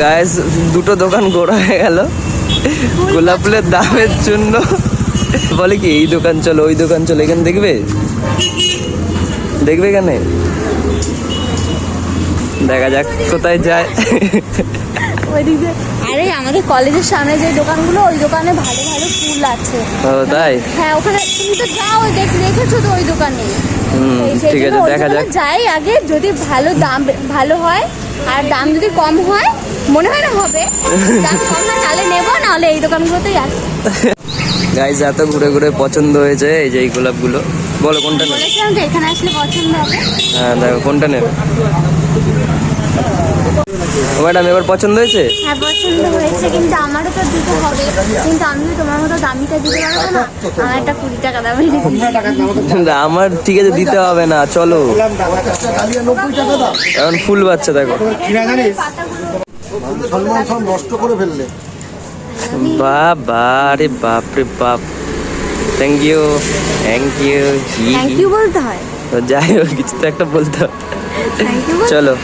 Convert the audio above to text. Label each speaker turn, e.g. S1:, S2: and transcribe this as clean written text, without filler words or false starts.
S1: Guys দুটো দোকান ঘোরা হয়ে গেল গোলাপ ফুলের দামের জন্য। বলে কি এই দোকান চলো ওই দোকান চলো, এখানে দেখবে দেখবে এখানে দেখা যাক কোথায় যায়।
S2: আরে আমাদের কলেজের সামনে যে দোকানগুলো, ওই দোকানে ভালো ভালো ফুল আছে।
S1: ও তাই?
S2: হ্যাঁ, ওখানে তুমি তো যাও, দেখেছো তো ওই দোকানে।
S1: ঠিক আছে, দেখা যাক।
S2: যাই আগে, যদি ভালো দাম ভালো হয় আর দাম যদি কম হয়, মনে হয় না হবে, দাম কম হয় তাহলে নেবো, নাহলে এই দোকানগুলোতেই আছে।
S1: গাইস এত ঘুরে ঘুরে পছন্দ হয়েছে এই যে এই গোলাপগুলো। বলো কোনটা নেবে?
S2: বলেছিলাম তো এখানে আসলে পছন্দ হবে।
S1: হ্যাঁ দেখো কোনটা নেবে। ম্যাডাম এবার পছন্দ হয়েছে?
S2: হ্যাঁ পছন্দ হয়েছে, কিন্তু আমারও তো দিতে হবে, কিন্তু আমি তো তোমার মতো দামিটা দিতে পারবো না। আমার একটা 20 টাকা দামের
S1: না, আমার ঠিক আছে দিতে হবে না, চলো এখন ফুল বাচ্চা দেখো।
S3: নষ্ট করে ফেললে।
S1: বাবা রে বাপ রে বাপ, thank you thank you.
S2: Thank you বলতে হয়,
S1: যাই হোক কিছু তো একটা বলতে হবে।
S2: Thank you.
S1: চলো।